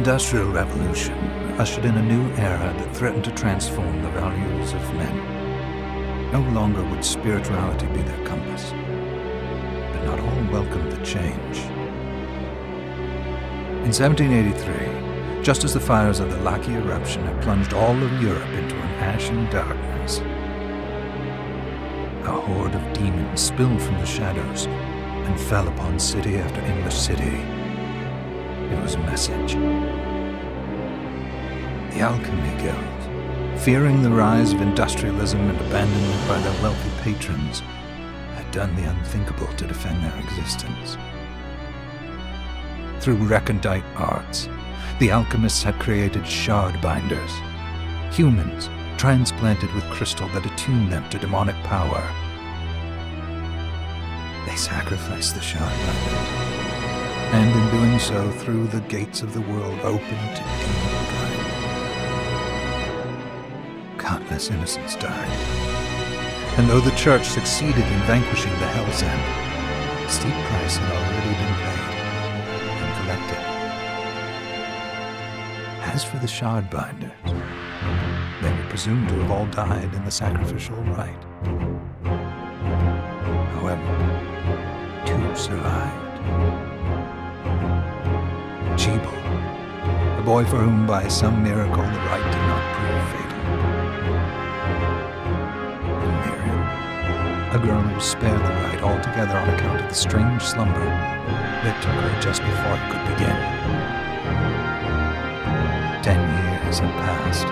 Industrial Revolution ushered in a new era that threatened to transform the values of men. No longer would spirituality be their compass, but not all welcomed the change. In 1783, just as the fires of the Laki eruption had plunged all of Europe into an ashen darkness, a horde of demons spilled from the shadows and fell upon city after English city. It was a message. The Alchemy Guild, fearing the rise of industrialism and abandonment by their wealthy patrons, had done the unthinkable to defend their existence. Through recondite arts, the alchemists had created shard binders, humans transplanted with crystal that attuned them to demonic power. They sacrificed the shard binders, and in doing so threw the gates of the world open to demonkind. Countless innocents died, and though the Church succeeded in vanquishing the Hell's End, a steep price had already been paid and collected. As for the shard binders, they were presumed to have all died in the sacrificial rite. However, two survived. Jebel, a boy for whom by some miracle the rite did not prove fatal. And Miriam, a girl who was spared the rite altogether on account of the strange slumber that took her just before it could begin. 10 years had passed.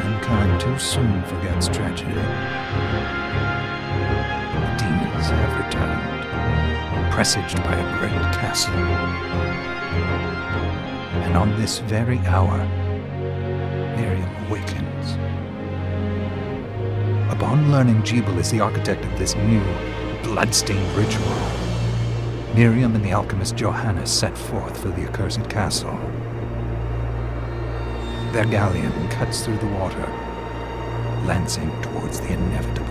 Mankind too soon forgets tragedy. The demons have returned, presaged by a great castle. And on this very hour, Miriam awakens. Upon learning Jebel is the architect of this new, bloodstained ritual, Miriam and the alchemist Johannes set forth for the accursed castle. Their galleon cuts through the water, lancing towards the inevitable.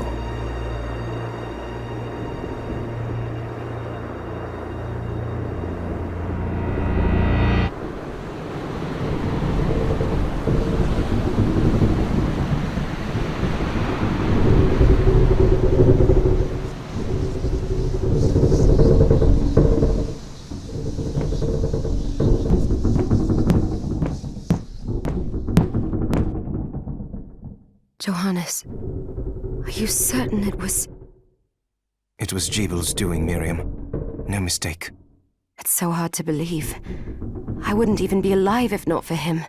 Johannes, are you certain it was... It was Jebel's doing, Miriam. No mistake. It's so hard to believe. I wouldn't even be alive if not for him.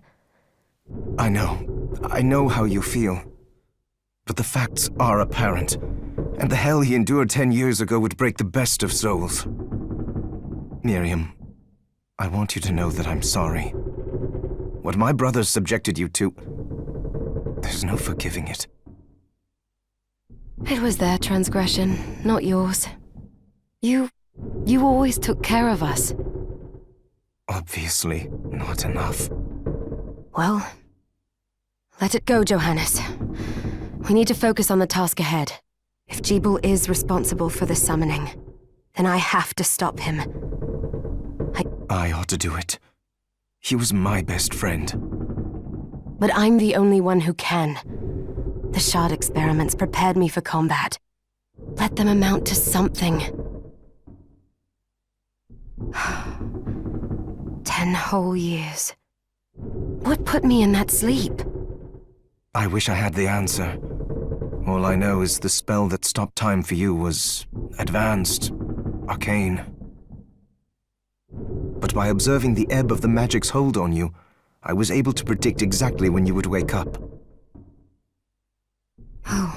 I know how you feel. But the facts are apparent, and the hell he endured 10 years ago would break the best of souls. Miriam, I want you to know that I'm sorry. What my brothers subjected you to... there's no forgiving it. It was their transgression, not yours. You always took care of us. Obviously, not enough. Well, let it go, Johannes. We need to focus on the task ahead. If Jebel is responsible for the summoning, then I have to stop him. I ought to do it. He was my best friend. But I'm the only one who can. The shard experiments prepared me for combat. Let them amount to something. 10 whole years. What put me in that sleep? I wish I had the answer. All I know is the spell that stopped time for you was advanced, arcane. But by observing the ebb of the magic's hold on you, I was able to predict exactly when you would wake up. Oh,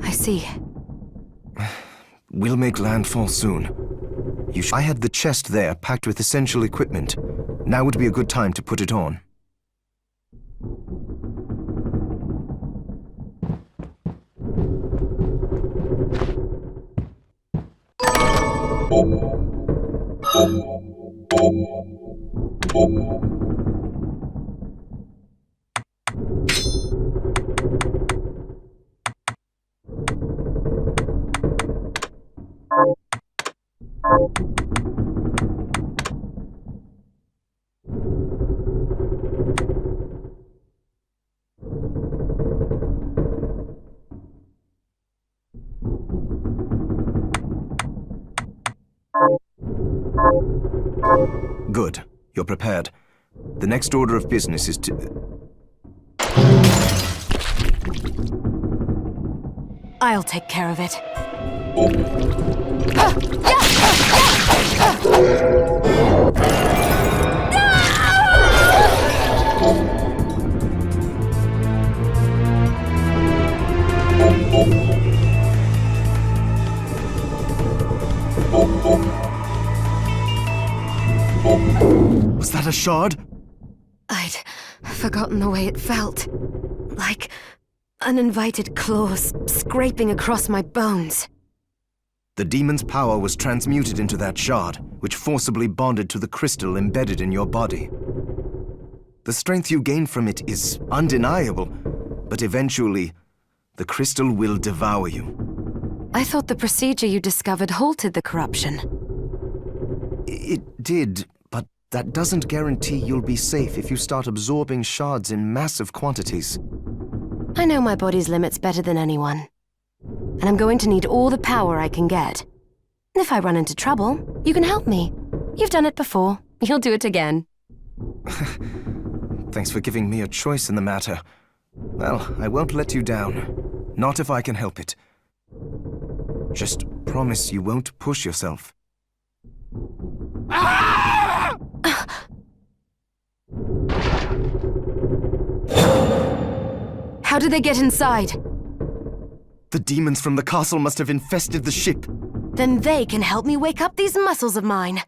I see. We'll make landfall soon. I had the chest there packed with essential equipment. Now would be a good time to put it on. Good. You're prepared. The next order of business is to... I'll take care of it. Was that a shard? I'd forgotten the way it felt. Like uninvited claws scraping across my bones. The demon's power was transmuted into that shard, which forcibly bonded to the crystal embedded in your body. The strength you gain from it is undeniable, but eventually, the crystal will devour you. I thought the procedure you discovered halted the corruption. It did, but that doesn't guarantee you'll be safe if you start absorbing shards in massive quantities. I know my body's limits better than anyone. And I'm going to need all the power I can get. If I run into trouble, you can help me. You've done it before. You'll do it again. Thanks for giving me a choice in the matter. Well, I won't let you down. Not if I can help it. Just promise you won't push yourself. How did they get inside? The demons from the castle must have infested the ship. Then they can help me wake up these muscles of mine.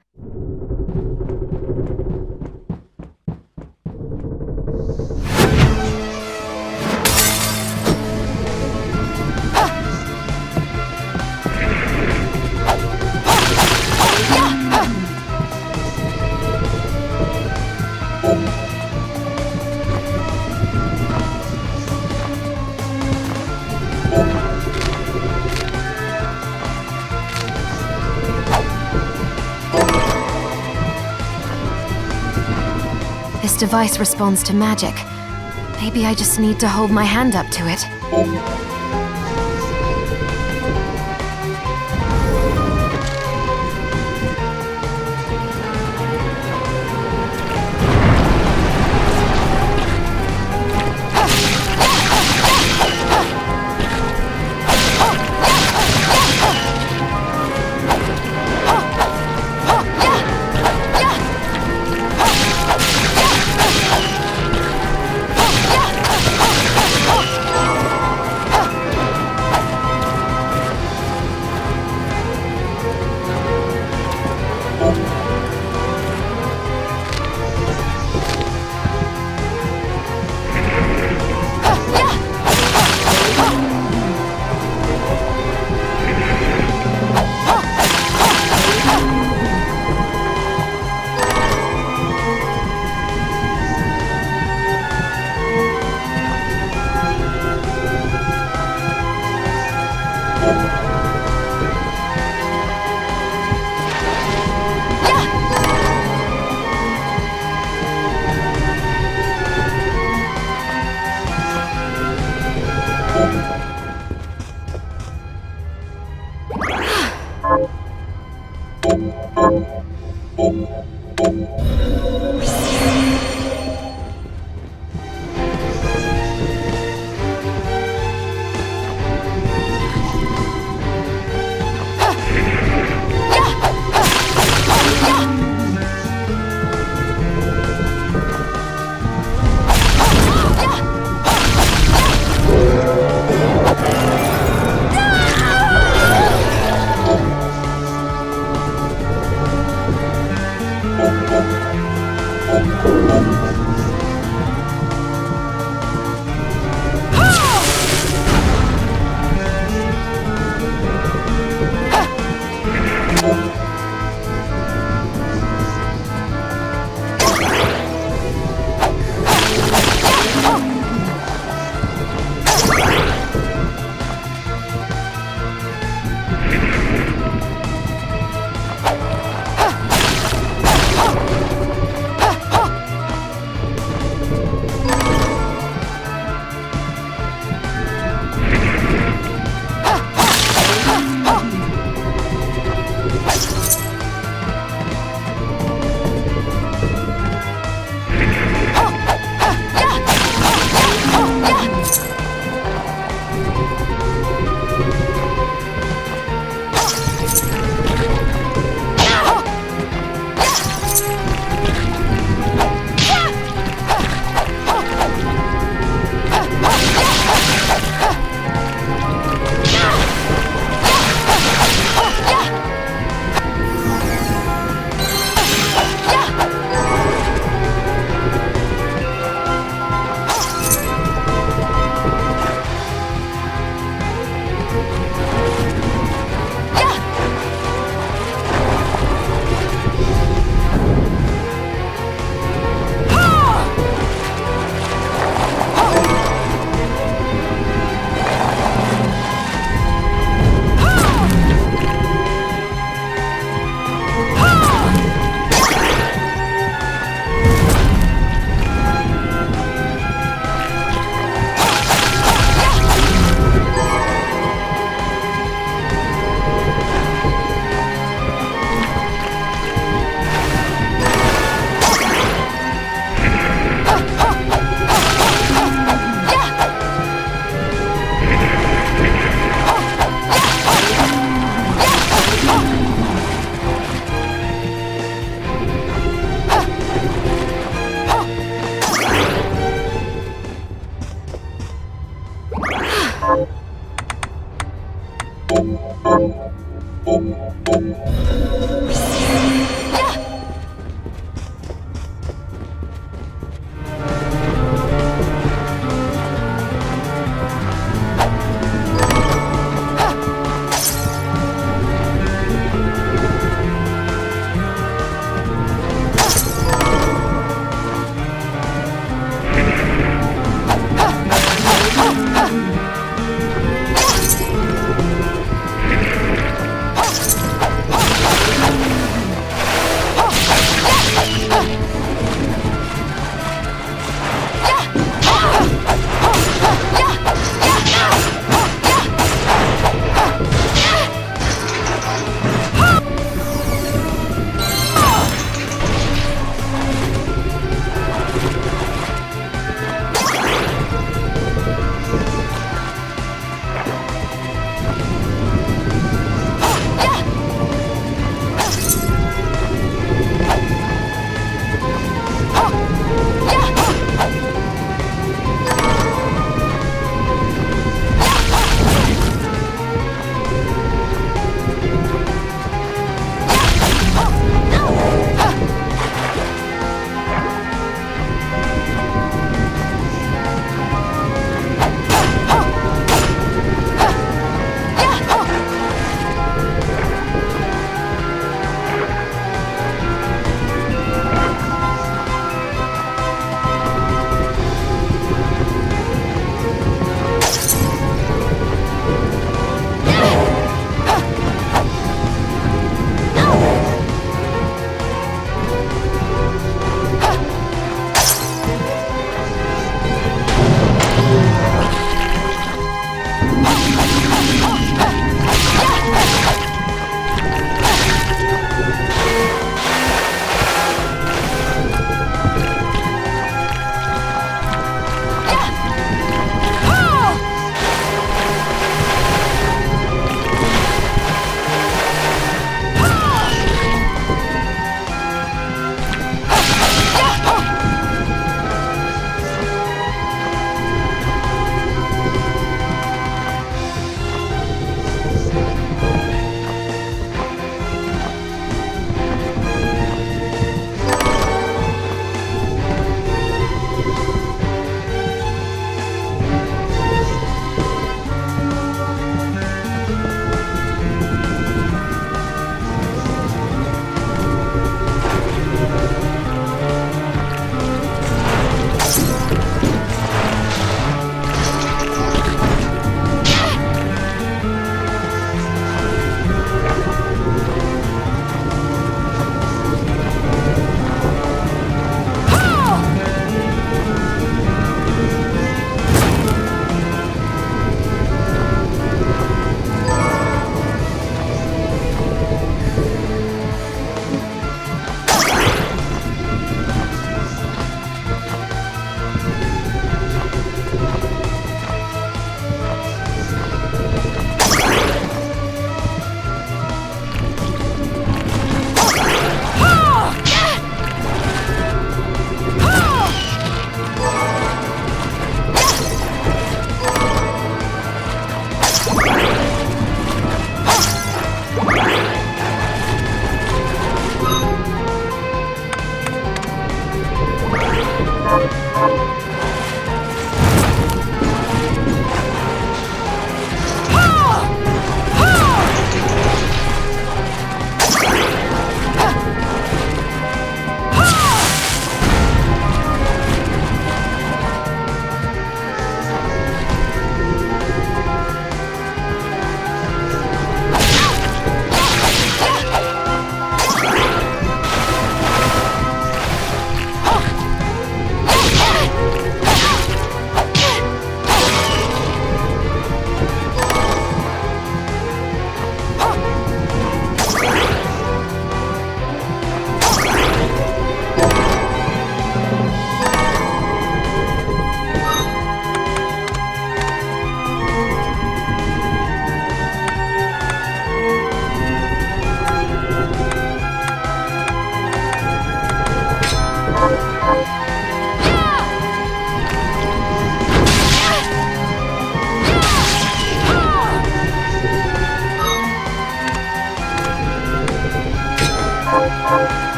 This device responds to magic. Maybe I just need to hold my hand up to it.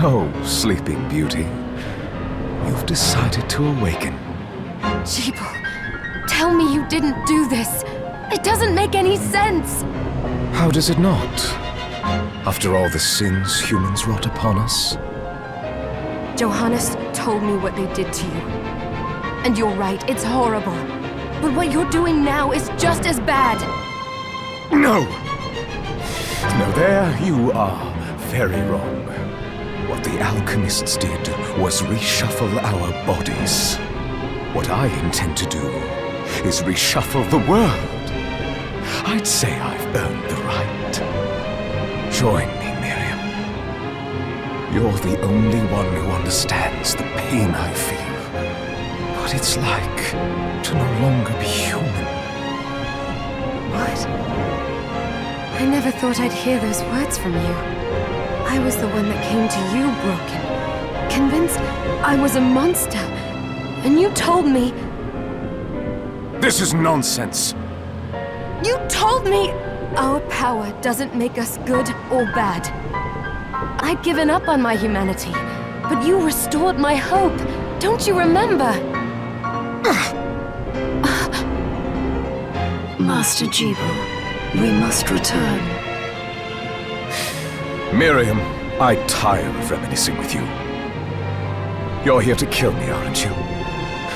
So, Sleeping Beauty, you've decided to awaken. Jibal, tell me you didn't do this. It doesn't make any sense. How does it not? After all the sins humans wrought upon us? Johannes told me what they did to you. And you're right, it's horrible. But what you're doing now is just as bad. No! No, there you are very wrong. What the alchemists did was reshuffle our bodies. What I intend to do is reshuffle the world. I'd say I've earned the right. Join me, Miriam. You're the only one who understands the pain I feel. What it's like to no longer be human. What? I never thought I'd hear those words from you. I was the one that came to you broken, convinced I was a monster. And you told me... This is nonsense. You told me our power doesn't make us good or bad. I'd given up on my humanity, but you restored my hope. Don't you remember? Master Jibul, we must return. Miriam, I tire of reminiscing with you. You're here to kill me, aren't you?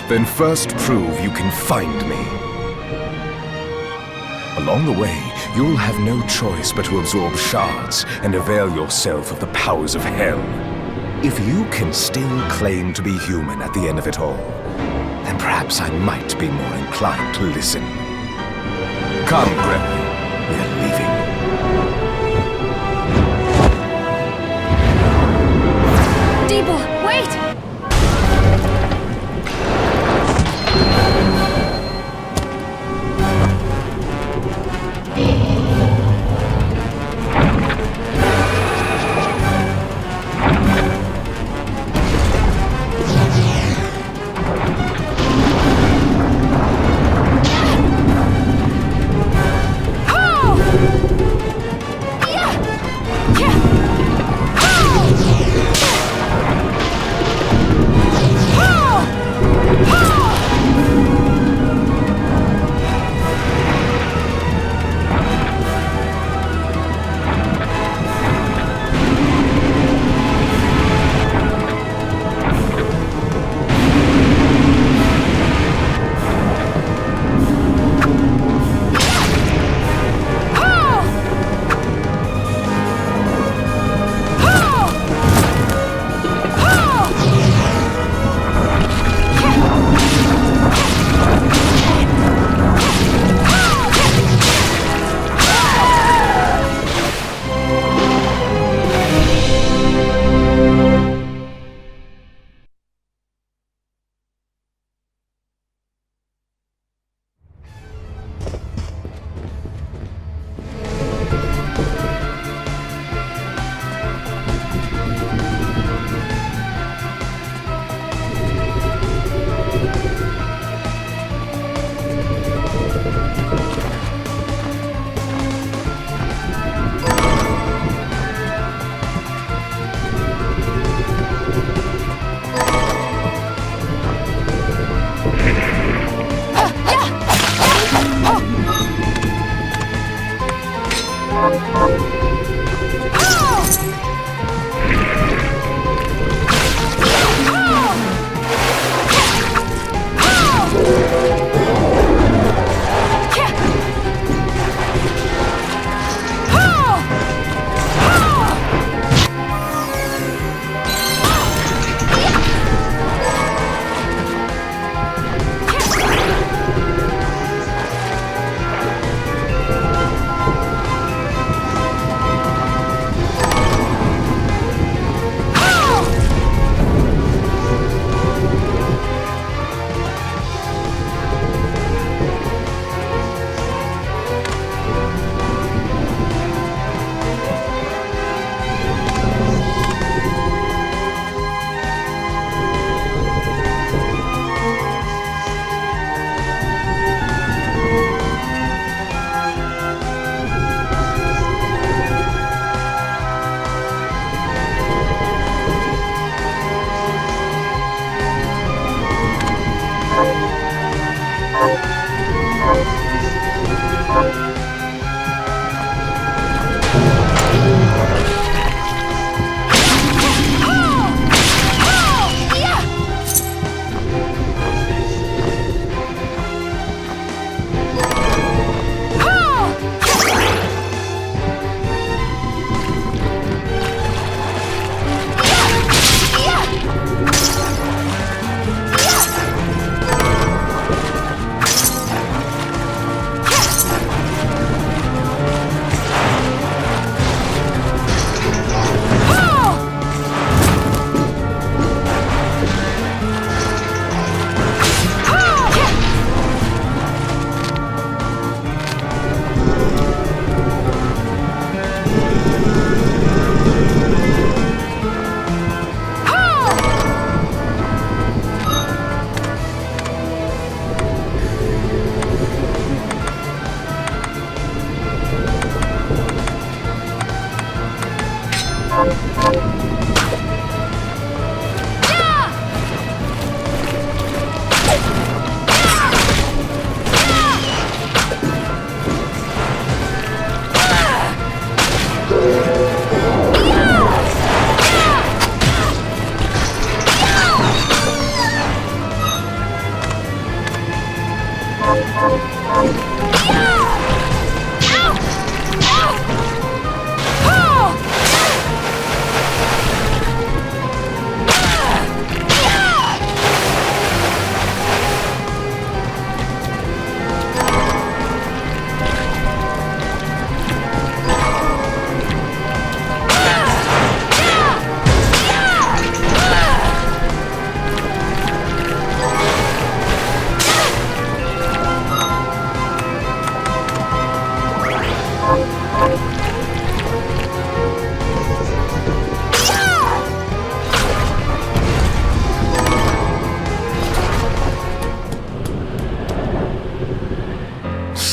Then first prove you can find me. Along the way, you'll have no choice but to absorb shards and avail yourself of the powers of hell. If you can still claim to be human at the end of it all, then perhaps I might be more inclined to listen. Come, Gremlin. We're leaving. Jibul, wait!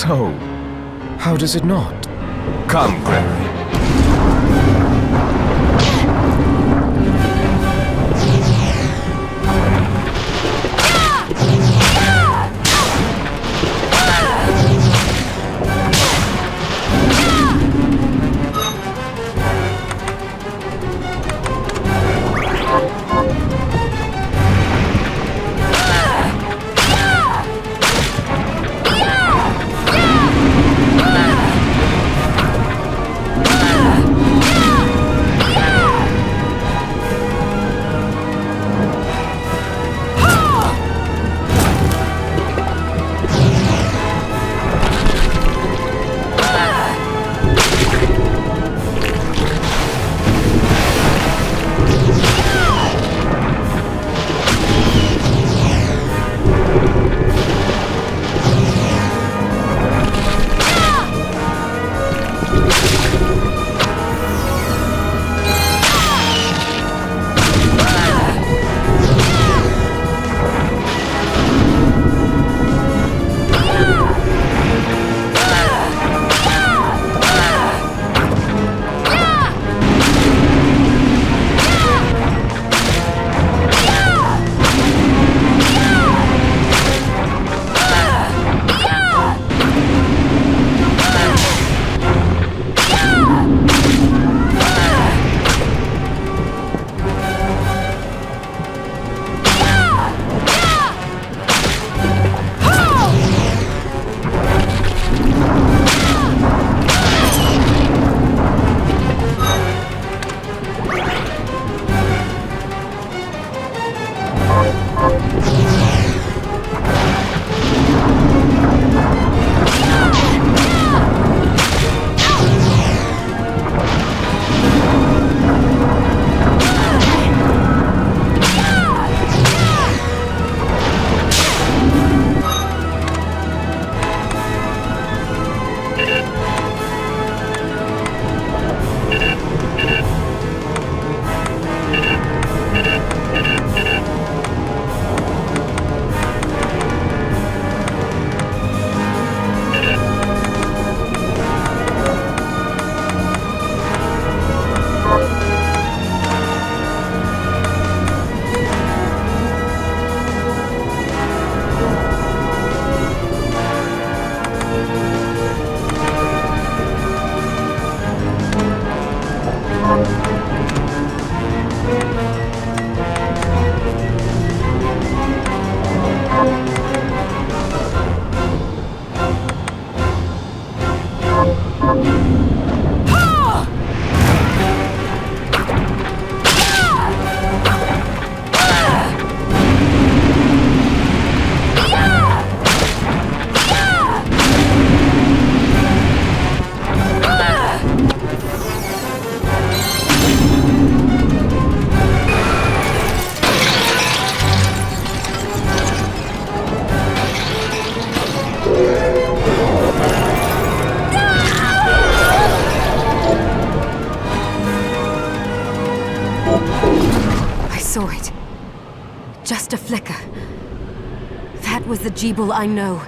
So, how does it not? Come, Gregory. Saw it. Just a flicker. That was the Jeeble I know.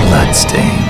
Bloodstaind.